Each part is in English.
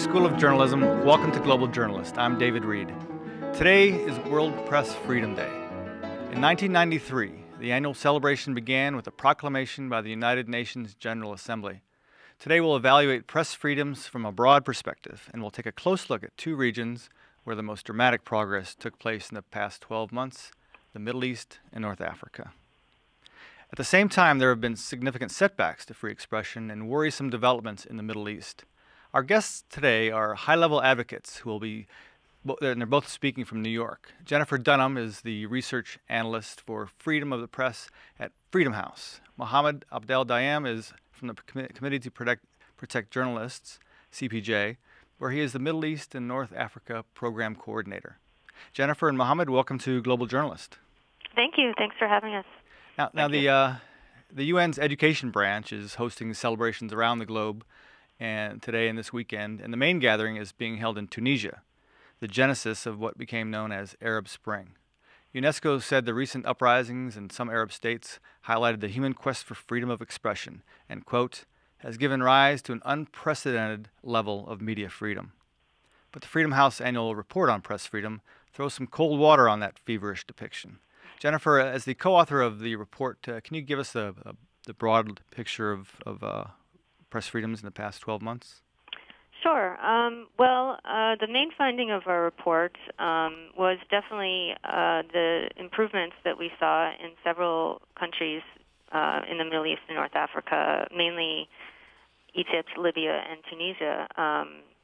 School of Journalism. Welcome to Global Journalist. I'm David Reed. Today is World Press Freedom Day. In 1993, the annual celebration began with a proclamation by the United Nations General Assembly. Today we'll evaluate press freedoms from a broad perspective, and we'll take a close look at two regions where the most dramatic progress took place in the past 12 months, the Middle East and North Africa. At the same time, there have been significant setbacks to free expression and worrisome developments in the Middle East. Our guests today are high-level advocates who will be, and they're both speaking from New York. Jennifer Dunham is the research analyst for freedom of the press at Freedom House. Mohamed Abdel Dayem is from the Committee to Protect Journalists, CPJ, where he is the Middle East and North Africa program coordinator. Jennifer and Mohamed, welcome to Global Journalist. Thank you. Thanks for having us. Now the UN's education branch is hosting celebrations around the globe and today and this weekend, and the main gathering is being held in Tunisia, the genesis of what became known as Arab Spring. UNESCO said the recent uprisings in some Arab states highlighted the human quest for freedom of expression and, quote, has given rise to an unprecedented level of media freedom. But the Freedom House annual report on press freedom throws some cold water on that feverish depiction. Jennifer, as the co-author of the report, can you give us the broad picture of press freedoms in the past 12 months? Sure. The main finding of our report was definitely the improvements that we saw in several countries in the Middle East and North Africa, mainly Egypt, Libya, and Tunisia,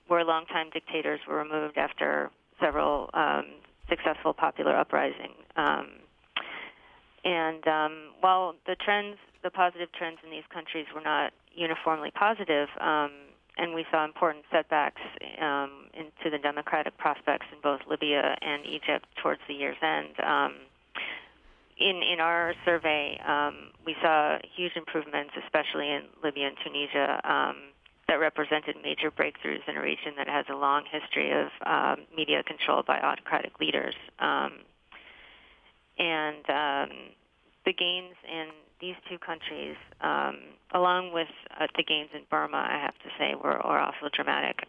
where longtime dictators were removed after several successful popular uprisings. While the positive trends in these countries were not uniformly positive, and we saw important setbacks into the democratic prospects in both Libya and Egypt towards the year's end. In our survey, we saw huge improvements, especially in Libya and Tunisia, that represented major breakthroughs in a region that has a long history of media controlled by autocratic leaders. The gains in these two countries, along with the gains in Burma, I have to say, were also dramatic.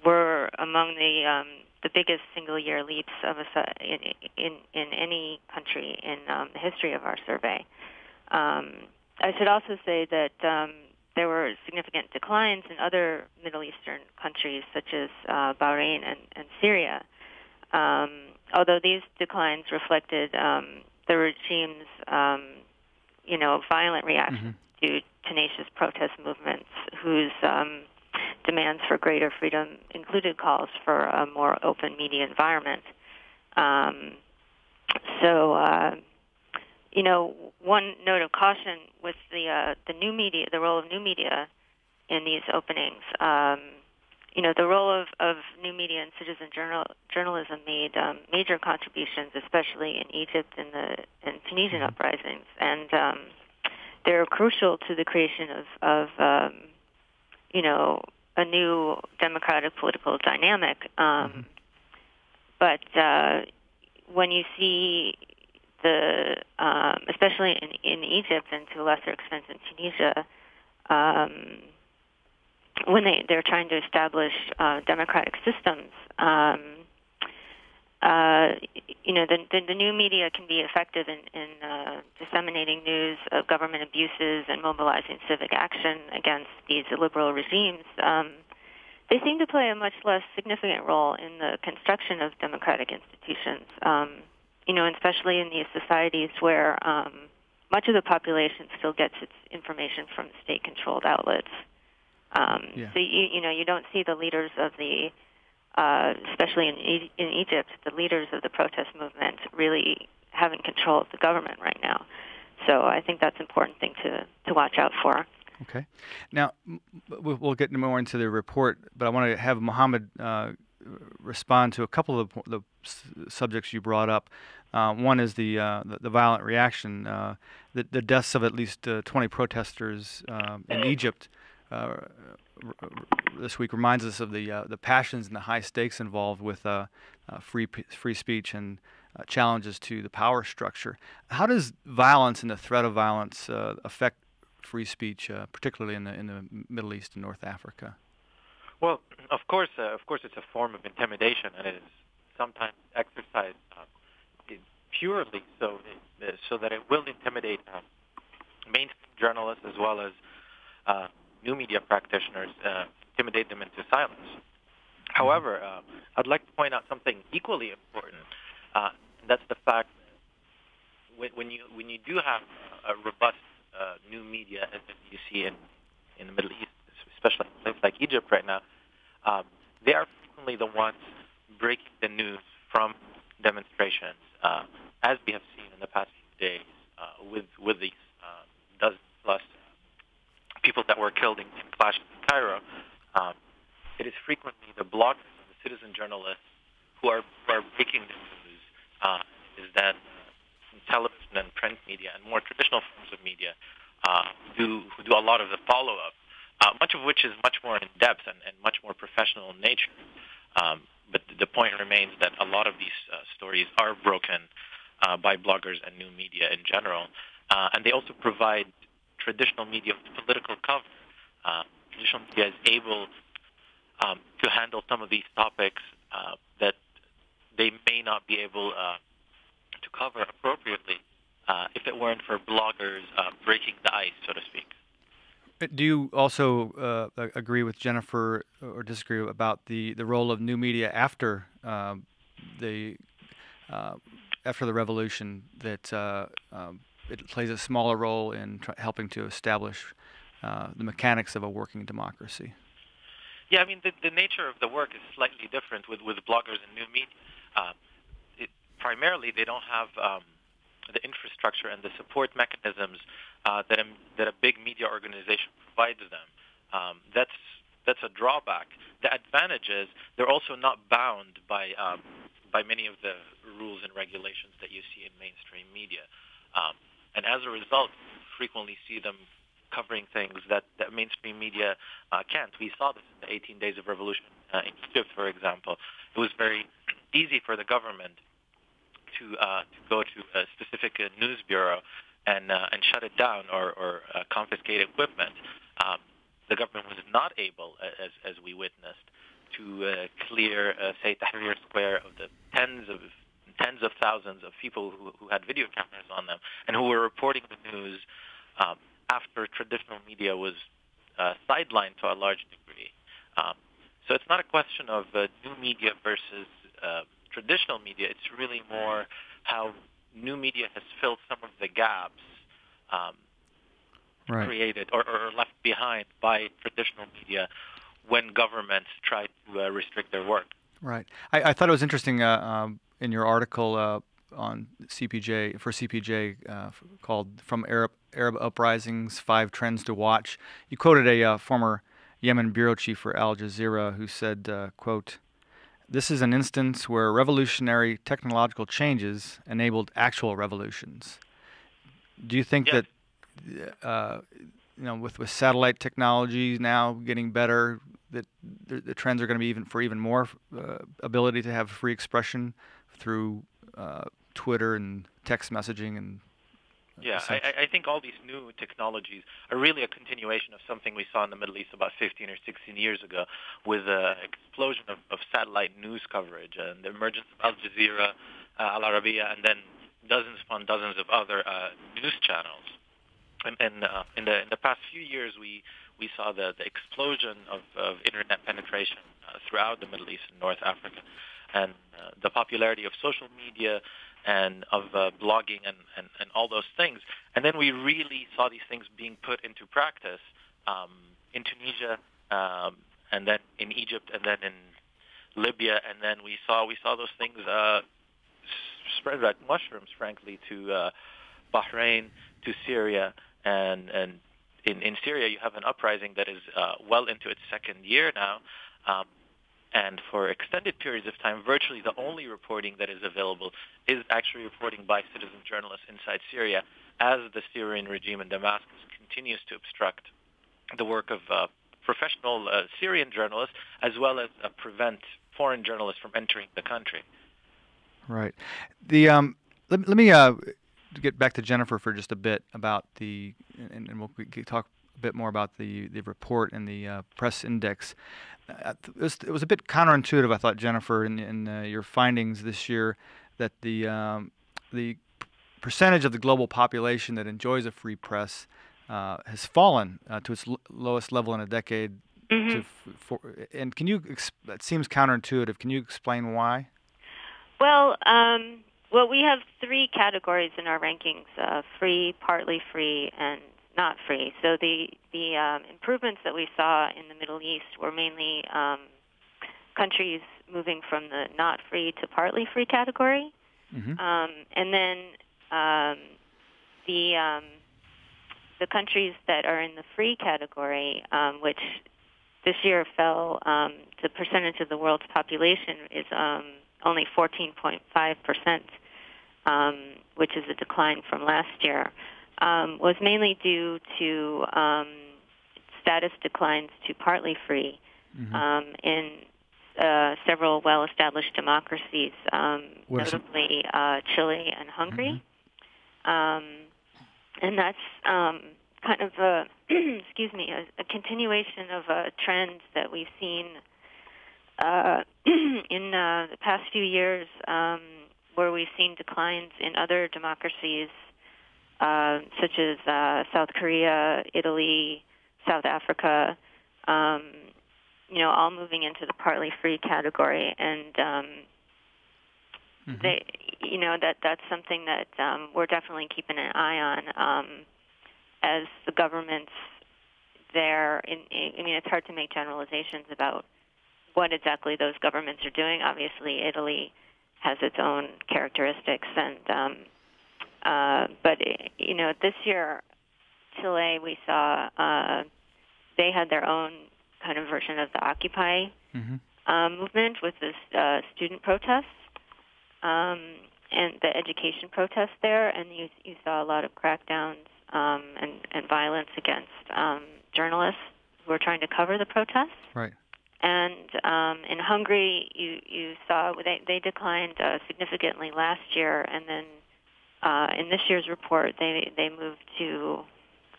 Were among the biggest single-year leaps of in any country in the history of our survey. I should also say that there were significant declines in other Middle Eastern countries, such as Bahrain and Syria. Although these declines reflected the regime's, violent reaction to tenacious protest movements, whose demands for greater freedom included calls for a more open media environment. One note of caution with the new media, the role of new media in these openings. The role of new media and citizen journalism made major contributions, especially in Egypt and Tunisian uprisings, and they're crucial to the creation of a new democratic political dynamic. But when you see especially in Egypt and to a lesser extent in Tunisia, when they're trying to establish democratic systems, the new media can be effective in disseminating news of government abuses and mobilizing civic action against these illiberal regimes. They seem to play a much less significant role in the construction of democratic institutions, especially in these societies where much of the population still gets its information from state-controlled outlets. So you don't see the leaders of the, especially in Egypt, the leaders of the protest movement really having control of the government right now. So I think that's an important thing to watch out for. Okay. Now, we'll get more into the report, but I want to have Mohamed respond to a couple of the subjects you brought up. One is the violent reaction, the deaths of at least 20 protesters in Egypt this week reminds us of the passions and the high stakes involved with free speech and challenges to the power structure. How does violence and the threat of violence affect free speech, particularly in the Middle East and North Africa? Well, of course, it's a form of intimidation, and it is sometimes exercised purely so that it will intimidate mainstream journalists as well as new media practitioners, intimidate them into silence. However, I'd like to point out something equally important. And that's the fact that when you do have a robust new media, as you see in the Middle East, especially in places like Egypt right now, they are frequently the ones breaking the news from demonstrations, as we have seen in the past few days with these dozen plus people that were killed in clashes in Cairo. It is frequently the bloggers and the citizen journalists who are breaking the news. Is then television and print media and more traditional forms of media who do a lot of the follow-up, much of which is much more in depth and much more professional in nature. But the point remains that a lot of these stories are broken by bloggers and new media in general, and they also provide traditional media with political cover. Traditional media is able to handle some of these topics that they may not be able to cover appropriately if it weren't for bloggers breaking the ice, so to speak. Do you also agree with Jennifer or disagree about the role of new media after the revolution, that it plays a smaller role in helping to establish the mechanics of a working democracy? Yeah, I mean, the nature of the work is slightly different with bloggers and new media. Primarily, they don't have the infrastructure and the support mechanisms that a big media organization provides them. That's a drawback. The advantage is they're also not bound by many of the rules and regulations that you see in mainstream media. And as a result, you frequently see them covering things that mainstream media can't. We saw this in the 18 Days of Revolution in Egypt, for example. It was very easy for the government to go to a specific news bureau and shut it down or confiscate equipment. The government was not able, as we witnessed, to clear, say, Tahrir Square of the tens of thousands of people who had video cameras on them and who were reporting the news after traditional media was sidelined to a large degree. So it's not a question of new media versus traditional media. It's really more how new media has filled some of the gaps created or left behind by traditional media when governments try to restrict their work. Right. I thought it was interesting in your article on CPJ called "From Arab Uprisings: 5 Trends to Watch." You quoted a former Yemen bureau chief for Al Jazeera who said, quote, "This is an instance where revolutionary technological changes enabled actual revolutions." Do you think that, with satellite technology now getting better, that the trends are going to be even more ability to have free expression through Twitter and text messaging and I think all these new technologies are really a continuation of something we saw in the Middle East about 15 or 16 years ago with the explosion of satellite news coverage and the emergence of Al Jazeera, Al Arabiya, and then dozens upon dozens of other news channels. And in the past few years, we saw the explosion of internet penetration throughout the Middle East and North Africa, and the popularity of social media and of blogging and all those things. And then we really saw these things being put into practice in Tunisia, and then in Egypt, and then in Libya, and then we saw those things spread like mushrooms, frankly, to Bahrain, to Syria, and in Syria you have an uprising that is well into its second year now. And for extended periods of time, virtually the only reporting that is available is actually reporting by citizen journalists inside Syria, as the Syrian regime in Damascus continues to obstruct the work of professional Syrian journalists, as well as prevent foreign journalists from entering the country. Right. Let me get back to Jennifer for just a bit about and we'll talk a bit more about the report and the press index. It was a bit counterintuitive, I thought, Jennifer, in your findings this year, that the percentage of the global population that enjoys a free press has fallen to its lowest level in a decade. And can you? That seems counterintuitive. Can you explain why? Well, we have three categories in our rankings: free, partly free, and not free. So the improvements that we saw in the Middle East were mainly countries moving from the not free to partly free category, and then the countries that are in the free category, which this year fell, the percentage of the world's population is only 14.5%, which is a decline from last year, was mainly due to status declines to partly free in several well-established democracies, notably Chile and Hungary. And that's kind of a, a continuation of a trend that we've seen in the past few years, where we've seen declines in other democracies, such as South Korea, Italy, South Africa, all moving into the partly free category, and that's something that we're definitely keeping an eye on as the governments there. It's hard to make generalizations about what exactly those governments are doing. Obviously, Italy has its own characteristics, and but this year, Chile, we saw they had their own kind of version of the Occupy movement with this student protests and the education protests there, and you saw a lot of crackdowns and violence against journalists who were trying to cover the protests. Right. And in Hungary, you saw they declined significantly last year, and then in this year's report, they moved to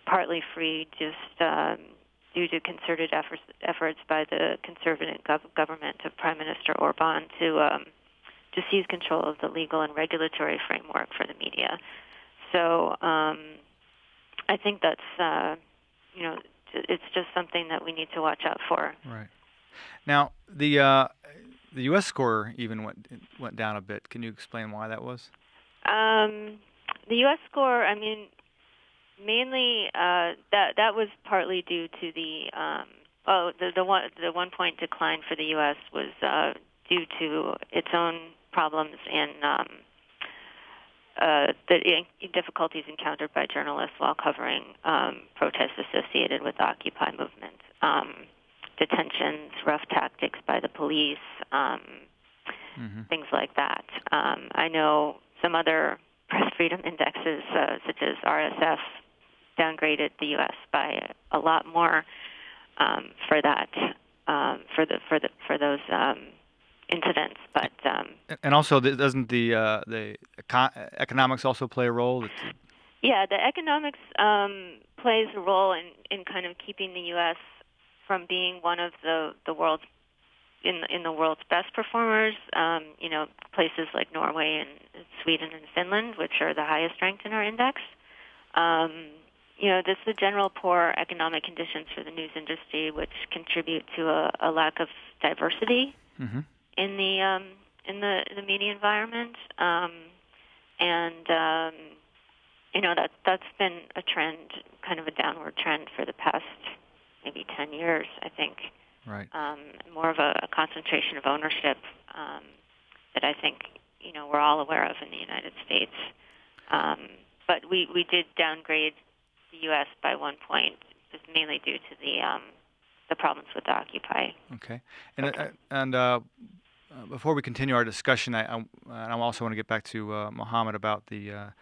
partly free, just due to concerted efforts by the conservative government of Prime Minister Orban to seize control of the legal and regulatory framework for the media. So I think that's it's just something that we need to watch out for. Right. Now the U.S. score even went down a bit. Can you explain why that was? The U.S. score, mainly that was partly due to the 1 point decline for the U.S. was due to its own problems in the difficulties encountered by journalists while covering protests associated with the Occupy movement, detentions, rough tactics by the police, things like that. I know some other press freedom indexes, such as RSF, downgraded the U.S. by a lot more for that, for those incidents. But and also, doesn't the economics also play a role? Yeah, the economics plays a role in kind of keeping the U.S. from being one of the world's in the world's best performers. Places like Norway and Sweden and Finland, which are the highest ranked in our index. This the general poor economic conditions for the news industry, which contribute to a lack of diversity in the media environment, that's been a trend, kind of a downward trend for the past maybe 10 years, I think. Right. More of a concentration of ownership that I think we're all aware of in the United States. But we did downgrade the U.S. by 1 point, just mainly due to the problems with the Occupy. Okay. And before we continue our discussion, I also want to get back to Mohamed about the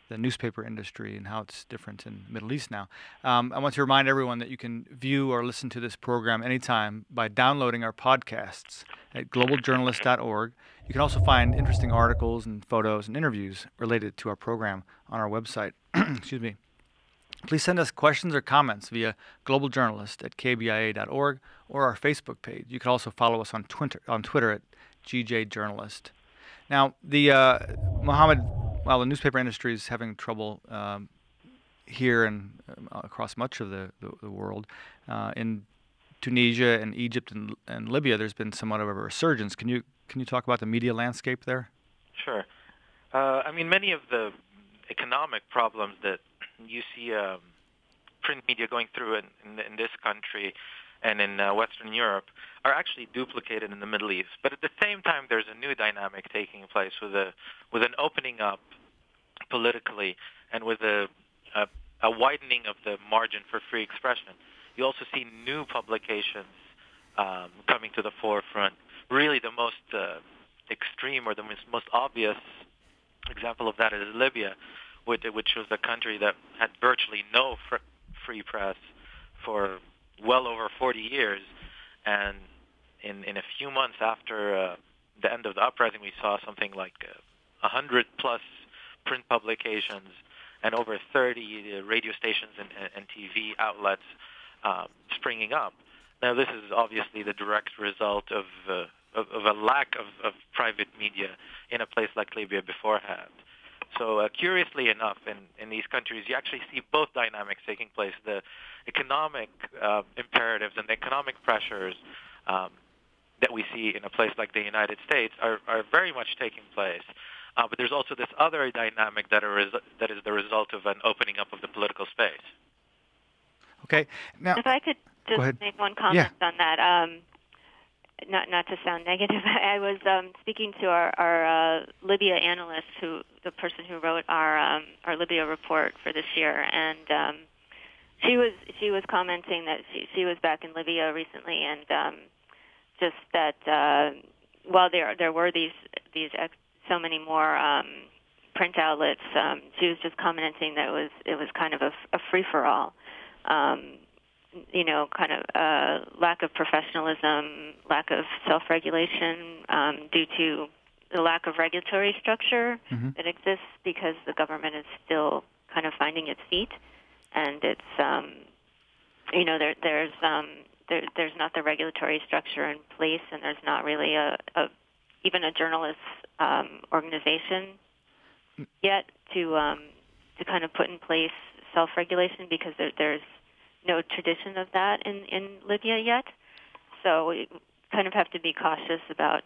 the newspaper industry and how it's different in the Middle East now. I want to remind everyone that you can view or listen to this program anytime by downloading our podcasts at globaljournalist.org. You can also find interesting articles and photos and interviews related to our program on our website. Excuse me. Please send us questions or comments via globaljournalist@kbia.org or our Facebook page. You can also follow us on Twitter at GJJournalist. Now, Mohammed, while the newspaper industry is having trouble here and across much of the world, in Tunisia and Egypt and Libya, there's been somewhat of a resurgence. Can you talk about the media landscape there? Sure. I mean, many of the economic problems that you see print media going through in this country and in Western Europe are actually duplicated in the Middle East. But at the same time, there's a new dynamic taking place with an opening up politically and with a widening of the margin for free expression. You also see new publications coming to the forefront. Really, the most extreme or the most obvious example of that is Libya, which was a country that had virtually no free press for well over 40 years. And in a few months after the end of the uprising, we saw something like 100-plus print publications and over 30 radio stations and TV outlets springing up. Now, this is obviously the direct result of a lack of private media in a place like Libya beforehand. So curiously enough, in these countries, you actually see both dynamics taking place. The economic imperatives and the economic pressures that we see in a place like the United States are very much taking place. But there's also this other dynamic that is the result of an opening up of the political space. Okay. Now, if I could just make one comment on that. Not to sound negative, I was speaking to our Libya analyst, the person who wrote our Libya report for this year, and she was commenting that she was back in Libya recently, and just that while there were these so many more print outlets, she was just commenting that it was kind of a free for all. Kind of lack of professionalism, lack of self-regulation due to the lack of regulatory structure that exists because the government is still kind of finding its feet, and it's there's not the regulatory structure in place, and there's not really even a journalist organization yet to kind of put in place self-regulation because there's no tradition of that in Libya yet, so we kind of have to be cautious about,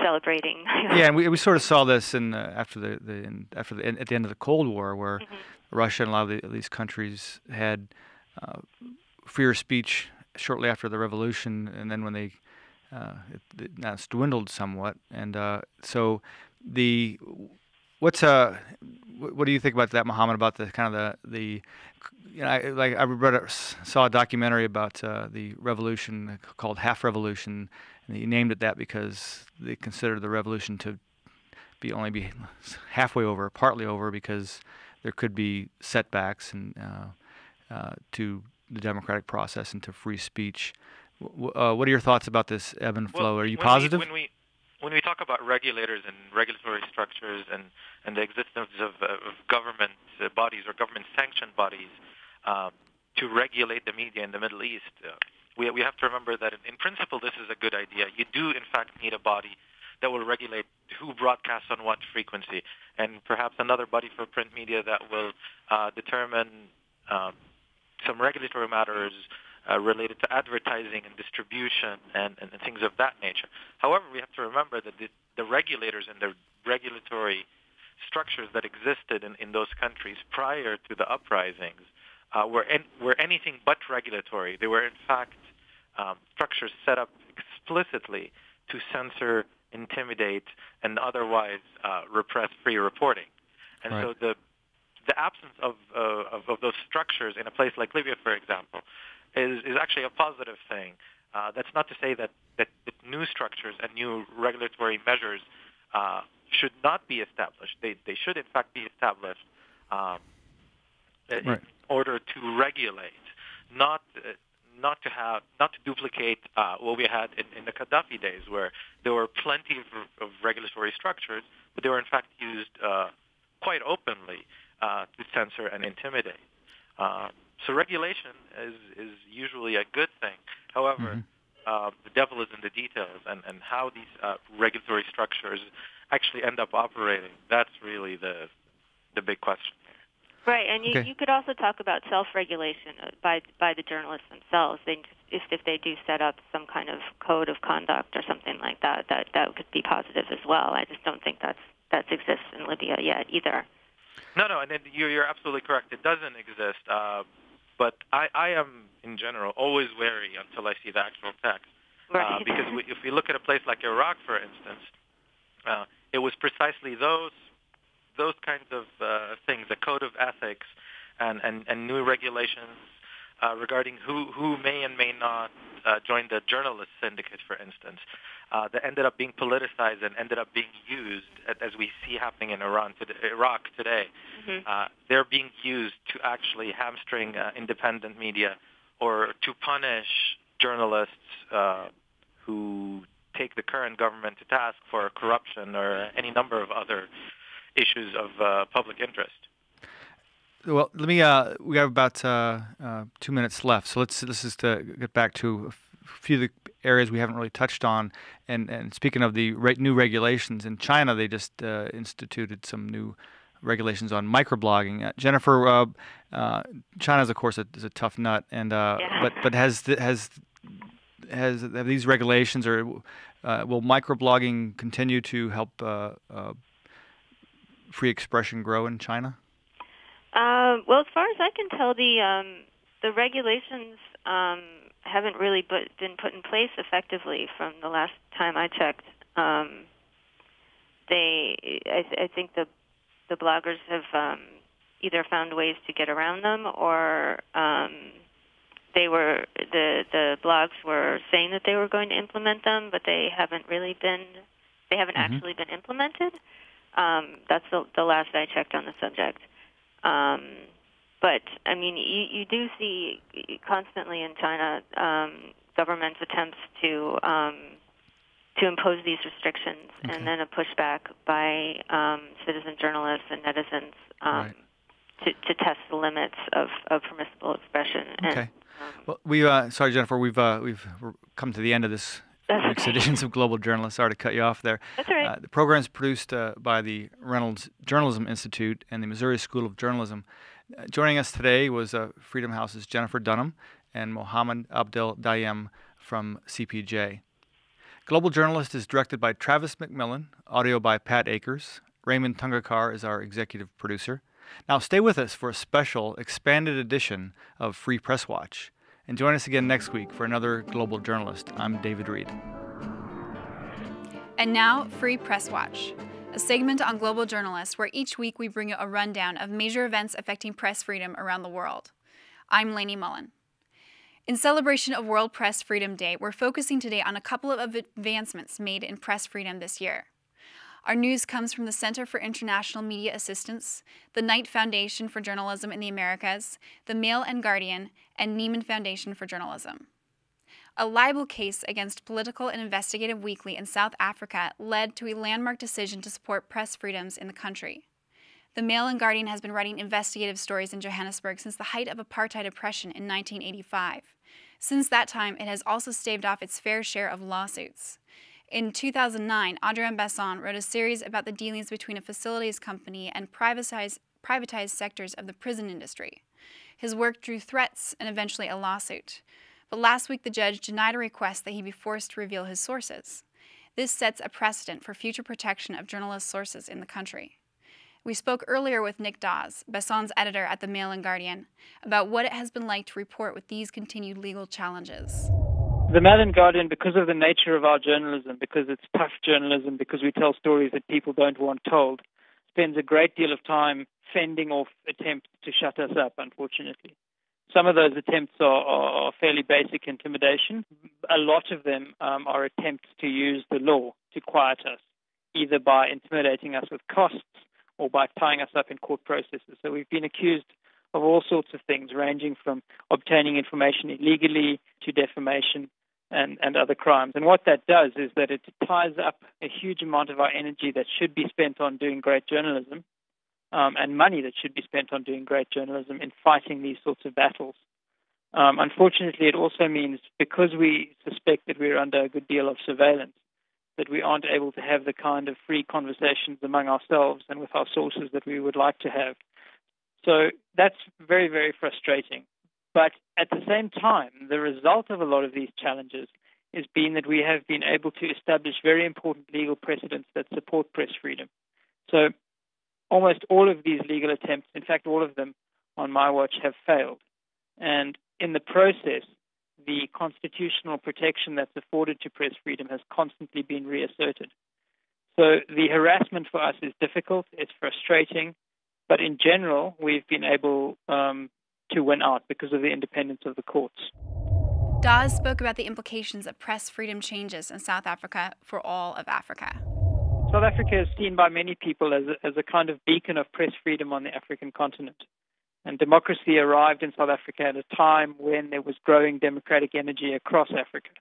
celebrating. Yeah, and we sort of saw this at the end of the Cold War, where Russia and a lot of these countries had freer speech shortly after the revolution, and then when it's dwindled somewhat, and so what do you think about that, Mohammed? About the kind of I saw a documentary about the revolution called Half Revolution, and he named it that because they considered the revolution to only be halfway over, partly over, because there could be setbacks and to the democratic process and to free speech. What are your thoughts about this ebb and flow? Are you positive? When we talk about regulators and regulatory structures and the existence of government bodies or government-sanctioned bodies to regulate the media in the Middle East, we have to remember that in principle this is a good idea. You do, in fact, need a body that will regulate who broadcasts on what frequency, and perhaps another body for print media that will determine some regulatory matters related to advertising and distribution and things of that nature. However, we have to remember that the regulators and the regulatory structures that existed in those countries prior to the uprisings were anything but regulatory. They were, in fact, structures set up explicitly to censor, intimidate, and otherwise repress free reporting. And so the absence of those structures in a place like Libya, for example, is actually a positive thing. That's not to say that new structures and new regulatory measures should not be established. They should, in fact, be established in order to regulate, not to duplicate what we had in the Gaddafi days, where there were plenty of regulatory structures, but they were in fact used quite openly to censor and intimidate. So regulation is usually a good thing. However, the devil is in the details, and how these regulatory structures actually end up operating, that's really the big question here. Right, and you could also talk about self-regulation by the journalists themselves. If they do set up some kind of code of conduct or something like that, that could be positive as well. I just don't think that exists in Libya yet either. No, and you're absolutely correct. It doesn't exist. But I am, in general, always wary until I see the actual text. Right. Because if we look at a place like Iraq, for instance, it was precisely those kinds of things, a code of ethics and new regulations regarding who may and may not join the journalist syndicate, for instance, that ended up being politicized and ended up being used, as we see happening in Iraq today. They're being used to actually hamstring independent media or to punish journalists who take the current government to task for corruption or any number of other issues of public interest. Well, let me. We have about 2 minutes left, so let's just get back to a few of the areas we haven't really touched on. And speaking of the new regulations in China, they just instituted some new regulations on microblogging. Jennifer, China's of course is a tough nut, and but have these regulations, or will microblogging continue to help free expression grow in China? Well, as far as I can tell, the regulations haven't really been put in place effectively from the last time I checked. I think the bloggers have either found ways to get around them, or the blogs were saying that they were going to implement them, but they haven't actually been implemented. That's the last I checked on the subject. But I mean, you do see constantly in China government's attempts to impose these restrictions, and then a pushback by citizen journalists and netizens to test the limits of permissible expression. Okay. Well, sorry, Jennifer, we've come to the end of this week's editions of Global Journalist. Sorry to cut you off there. That's all right. The program is produced by the Reynolds Journalism Institute and the Missouri School of Journalism. Joining us today was Freedom House's Jennifer Dunham and Mohamed Abdel Dayem from CPJ. Global Journalist is directed by Travis McMillan, audio by Pat Akers. Raymond Tungakar is our executive producer. Now stay with us for a special expanded edition of Free Press Watch. And join us again next week for another Global Journalist. I'm David Reed. And now, Free Press Watch, a segment on Global Journalist where each week we bring you a rundown of major events affecting press freedom around the world. I'm Lainey Mullen. In celebration of World Press Freedom Day, we're focusing today on a couple of advancements made in press freedom this year. Our news comes from the Center for International Media Assistance, the Knight Foundation for Journalism in the Americas, the Mail and Guardian, and Neiman Foundation for Journalism. A libel case against Political and Investigative Weekly in South Africa led to a landmark decision to support press freedoms in the country. The Mail and Guardian has been writing investigative stories in Johannesburg since the height of apartheid oppression in 1985. Since that time, it has also staved off its fair share of lawsuits. In 2009, Adrien Basson wrote a series about the dealings between a facilities company and privatized sectors of the prison industry. His work drew threats and eventually a lawsuit. But last week, the judge denied a request that he be forced to reveal his sources. This sets a precedent for future protection of journalist sources in the country. We spoke earlier with Nick Dawes, Basson's editor at the Mail and Guardian, about what it has been like to report with these continued legal challenges. The Mail and Guardian, because of the nature of our journalism, because it's tough journalism, because we tell stories that people don't want told, spends a great deal of time fending off attempts to shut us up, unfortunately. Some of those attempts are fairly basic intimidation. A lot of them are attempts to use the law to quiet us, either by intimidating us with costs or by tying us up in court processes. So we've been accused of all sorts of things, ranging from obtaining information illegally to defamation and other crimes. And what that does is that it ties up a huge amount of our energy that should be spent on doing great journalism, and money that should be spent on doing great journalism in fighting these sorts of battles. Unfortunately, it also means, because we suspect that we're under a good deal of surveillance, that we aren't able to have the kind of free conversations among ourselves and with our sources that we would like to have. So that's very, very frustrating. But at the same time, the result of a lot of these challenges has been that we have been able to establish very important legal precedents that support press freedom. So almost all of these legal attempts, in fact, all of them on my watch, have failed. And in the process, the constitutional protection that's afforded to press freedom has constantly been reasserted. So the harassment for us is difficult, it's frustrating, but in general, we've been able to win out because of the independence of the courts. Dawes spoke about the implications of press freedom changes in South Africa for all of Africa. South Africa is seen by many people as a kind of beacon of press freedom on the African continent. And democracy arrived in South Africa at a time when there was growing democratic energy across Africa.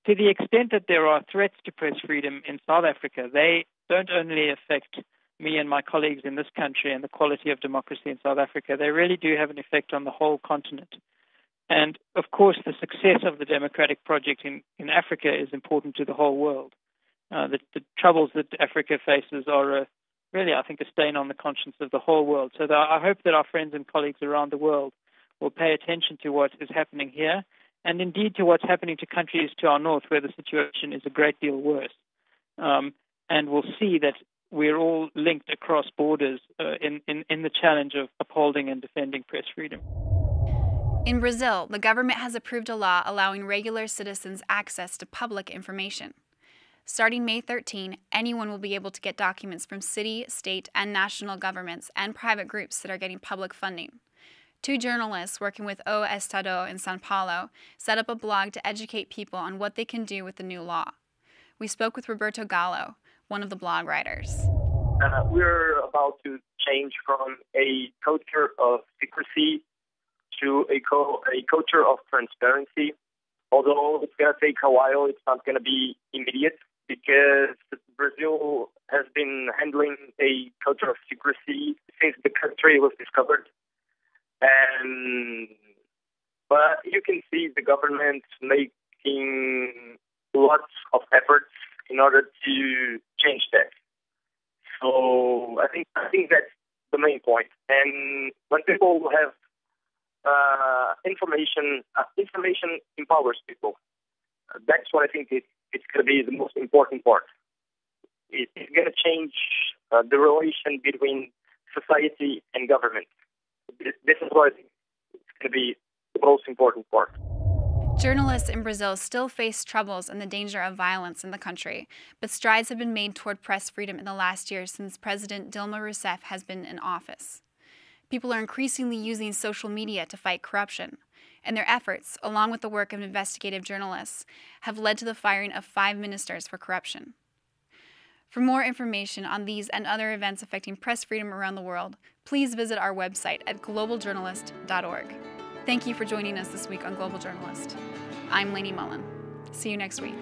To the extent that there are threats to press freedom in South Africa, they don't only affect me and my colleagues in this country and the quality of democracy in South Africa, they really do have an effect on the whole continent. And, of course, the success of the democratic project in Africa is important to the whole world. The troubles that Africa faces are really, I think, a stain on the conscience of the whole world. So I hope that our friends and colleagues around the world will pay attention to what is happening here, and indeed to what's happening to countries to our north, where the situation is a great deal worse. And we'll see that we're all linked across borders in the challenge of upholding and defending press freedom. In Brazil, the government has approved a law allowing regular citizens access to public information. Starting May 13, anyone will be able to get documents from city, state, and national governments and private groups that are getting public funding. 2 journalists working with O Estado in São Paulo set up a blog to educate people on what they can do with the new law. We spoke with Roberto Gallo, one of the blog writers. We're about to change from a culture of secrecy to a culture of transparency. Although it's going to take a while, it's not going to be immediate, because Brazil has been handling a culture of secrecy since the country was discovered. But you can see the government making lots of efforts in order to change that. So I think that's the main point. And when people have information empowers people. That's what I think it's going to be the most important part. It's going to change the relation between society and government. This is what I think it's going to be the most important part. Journalists in Brazil still face troubles and the danger of violence in the country, but strides have been made toward press freedom in the last year since President Dilma Rousseff has been in office. People are increasingly using social media to fight corruption, and their efforts, along with the work of investigative journalists, have led to the firing of 5 ministers for corruption. For more information on these and other events affecting press freedom around the world, please visit our website at globaljournalist.org. Thank you for joining us this week on Global Journalist. I'm Lainey Mullen. See you next week.